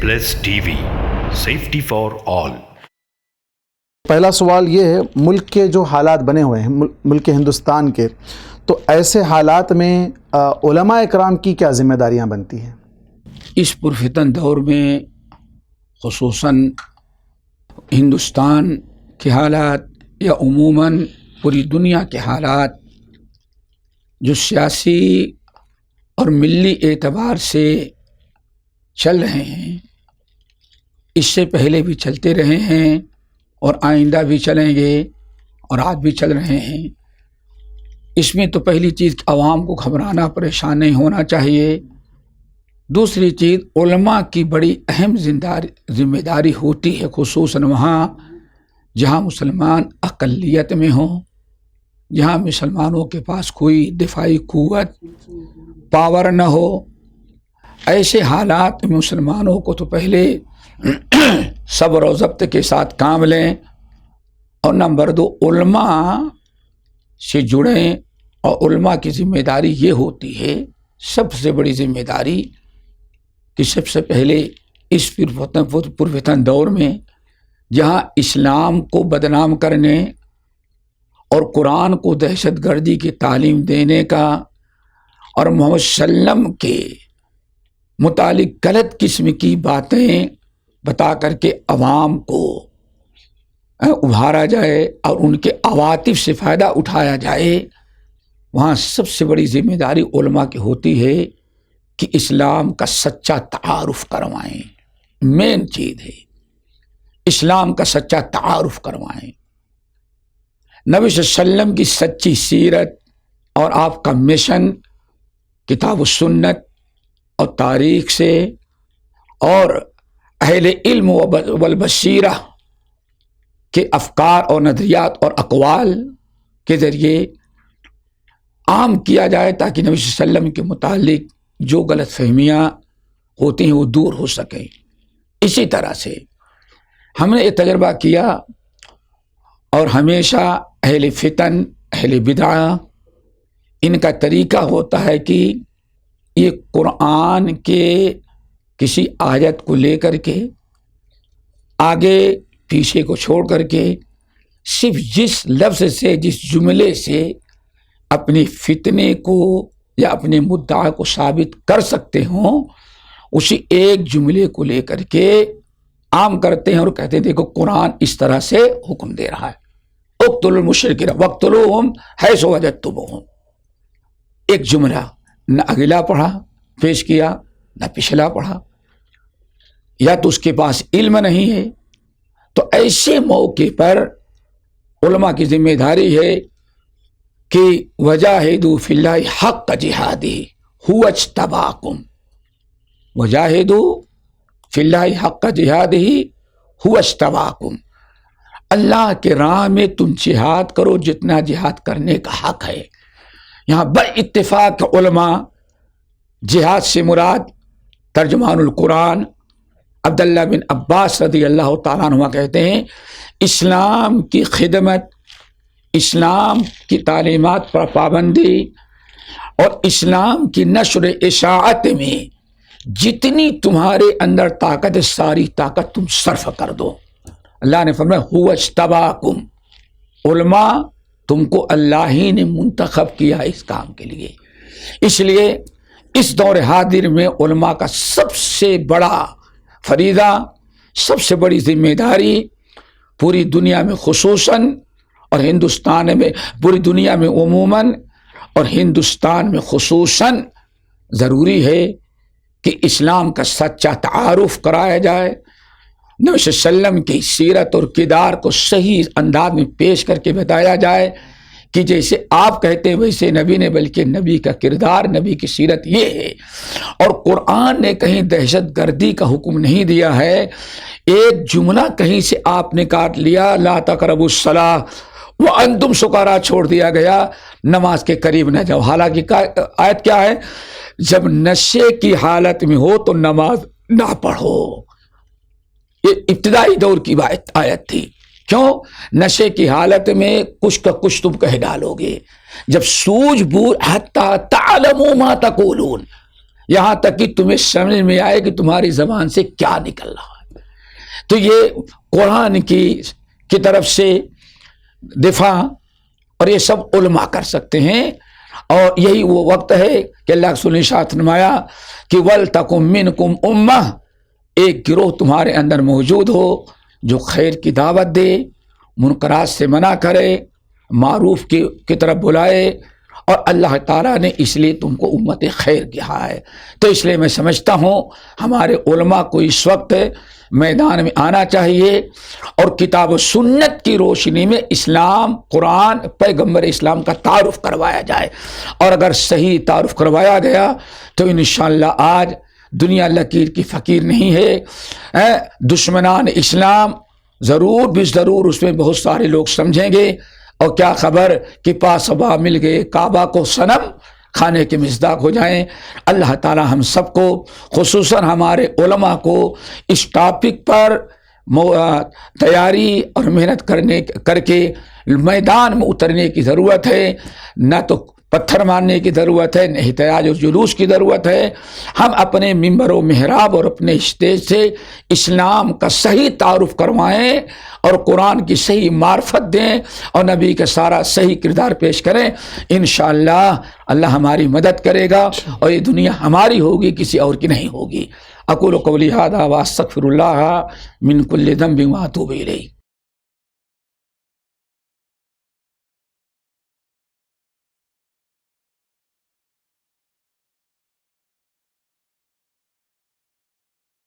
TV, safety for all. پہلا سوال یہ ہے، ملک کے جو حالات بنے ہوئے ہیں ملک ہندوستان کے، تو ایسے حالات میں علماء اکرام کی کیا ذمہ داریاں بنتی ہیں؟ اس پرفتن دور میں خصوصاً ہندوستان کے حالات یا عموماً پوری دنیا کے حالات جو سیاسی اور ملی اعتبار سے چل رہے ہیں، اس سے پہلے بھی چلتے رہے ہیں اور آئندہ بھی چلیں گے اور آج بھی چل رہے ہیں۔ اس میں تو پہلی چیز عوام کو گھبرانا، پریشان نہیں ہونا چاہیے۔ دوسری چیز، علماء کی بڑی اہم ذمہ داری ہوتی ہے، خصوصاً وہاں جہاں مسلمان اقلیت میں ہوں، جہاں مسلمانوں کے پاس کوئی دفاعی قوت، پاور نہ ہو۔ ایسے حالات میں مسلمانوں کو تو پہلے صبر و ضبط کے ساتھ کام لیں، اور نمبر 2 علماء سے جڑیں، اور علماء کی ذمہ داری یہ ہوتی ہے، سب سے بڑی ذمہ داری، کہ سب سے پہلے اس پرفتن دور میں جہاں اسلام کو بدنام کرنے اور قرآن کو دہشت گردی کی تعلیم دینے کا اور محمد صلی اللہ علیہ وسلم کے متعلق غلط قسم کی باتیں بتا کر کے عوام کو ابھارا جائے اور ان کے عواطف سے فائدہ اٹھایا جائے، وہاں سب سے بڑی ذمہ داری علماء کی ہوتی ہے کہ اسلام کا سچا تعارف کروائیں۔ مین چیز ہے، اسلام کا سچا تعارف کروائیں، نبی صلی اللہ علیہ وسلم کی سچی سیرت اور آپ کا مشن کتاب و سنت اور تاریخ سے اور اہل علم والبصیرہ کے افکار اور نظریات اور اقوال کے ذریعے عام کیا جائے، تاکہ نبی صلی اللہ علیہ وسلم کے متعلق جو غلط فہمیاں ہوتی ہیں وہ دور ہو سکیں۔ اسی طرح سے ہم نے یہ تجربہ کیا، اور ہمیشہ اہل فتن، اہل بدعہ، ان کا طریقہ ہوتا ہے کہ یہ قرآن کے کسی آیت کو لے کر کے آگے پیچھے کو چھوڑ کر کے صرف جس لفظ سے، جس جملے سے اپنے فتنے کو یا اپنے مدعا کو ثابت کر سکتے ہوں، اسی ایک جملے کو لے کر کے عام کرتے ہیں اور کہتے ہیں دیکھو قرآن اس طرح سے حکم دے رہا ہے، اقتلوا المشرکین واقتلوہم حیث وجدتموہم۔ ایک جملہ، نہ اگلا پڑھا پیش کیا، نہ پچھلا پڑھا، یا تو اس کے پاس علم نہیں ہے۔ تو ایسے موقع پر علماء کی ذمہ داری ہے کہ وجاہدوا فی اللہ حق جہادہ ھو اجتباکم، وجاہدوا فی اللہ حق جہادہ ھو اجتباکم، اللہ کے راہ میں تم جہاد کرو جتنا جہاد کرنے کا حق ہے۔ یہاں بڑے اتفاق علماء جہاد سے مراد ترجمان القرآن عبداللہ بن عباس رضی اللہ تعالیٰ عنہ کہتے ہیں، اسلام کی خدمت، اسلام کی تعلیمات پر پابندی اور اسلام کی نشر اشاعت میں جتنی تمہارے اندر طاقت ہے، ساری طاقت تم صرف کر دو۔ اللہ نے فرمایا ھو اجتباکم، علماء تم کو اللہ ہی نے منتخب کیا اس کام کے لیے۔ اس لیے اس دور حاضر میں علماء کا سب سے بڑا فریضہ، سب سے بڑی ذمہ داری پوری دنیا میں خصوصاً اور ہندوستان میں، پوری دنیا میں عموماً اور ہندوستان میں خصوصاً ضروری ہے کہ اسلام کا سچا تعارف کرایا جائے، نبی صلی اللہ علیہ وسلم کی سیرت اور کردار کو صحیح انداز میں پیش کر کے بتایا جائے کہ جیسے آپ کہتے ہیں ویسے نبی نے، بلکہ نبی کا کردار، نبی کی سیرت یہ ہے۔ اور قرآن نے کہیں دہشت گردی کا حکم نہیں دیا ہے، ایک جملہ کہیں سے آپ نے کاٹ لیا، لا تقربوا الصلاۃ وانتم سکارا چھوڑ دیا گیا، نماز کے قریب نہ جاؤ۔ حالانکہ آیت کیا ہے؟ جب نشے کی حالت میں ہو تو نماز نہ پڑھو۔ یہ ابتدائی دور کی آیت تھی۔ کیوں؟ نشے کی حالت میں کچھ کا کچھ تم کہہ ڈالو گے۔ جب سوجھ بوجھ حتی تعلموا ما تقولون، یہاں تک کہ تمہیں سمجھ میں آئے کہ تمہاری زبان سے کیا نکل رہا ہے. تو یہ قرآن کی طرف سے دفاع اور یہ سب علماء کر سکتے ہیں. اور یہی وہ وقت ہے کہ اللہ رسول نے ارشاد فرمایا کہ وَلْتَكُن مِّنْكُمْ أُمَّةٌ، ایک گروہ تمہارے اندر موجود ہو جو خیر کی دعوت دے، منکرات سے منع کرے، معروف کی طرف بلائے. اور اللہ تعالیٰ نے اس لیے تم کو امت خیر کہا ہے. تو اس لیے میں سمجھتا ہوں ہمارے علماء کو اس وقت میدان میں آنا چاہیے اور کتاب و سنت کی روشنی میں اسلام، قرآن، پیغمبر اسلام کا تعارف کروایا جائے. اور اگر صحیح تعارف کروایا گیا تو انشاءاللہ آج دنیا لکیر کی فقیر نہیں ہے. دشمنان اسلام ضرور بھی ضرور اس میں بہت سارے لوگ سمجھیں گے، اور کیا خبر کہ پاسبا مل گئے کعبہ کو صنم کھانے کے مصداق ہو جائیں. اللہ تعالی ہم سب کو، خصوصاً ہمارے علماء کو، اس ٹاپک پر تیاری اور محنت کر کے میدان میں اترنے کی ضرورت ہے. نہ تو پتھر مارنے کی ضرورت ہے، نہ احتجاج اور جلوس کی ضرورت ہے. ہم اپنے ممبر و محراب اور اپنے اسٹیج سے اسلام کا صحیح تعارف کروائیں اور قرآن کی صحیح معرفت دیں اور نبی کا سارا صحیح کردار پیش کریں. انشاءاللہ اللہ ہماری مدد کرے گا اور یہ دنیا ہماری ہوگی، کسی اور کی نہیں ہوگی. اقول قولی ھذا واستغفر اللہ من کل ذنب واتوب الیہ.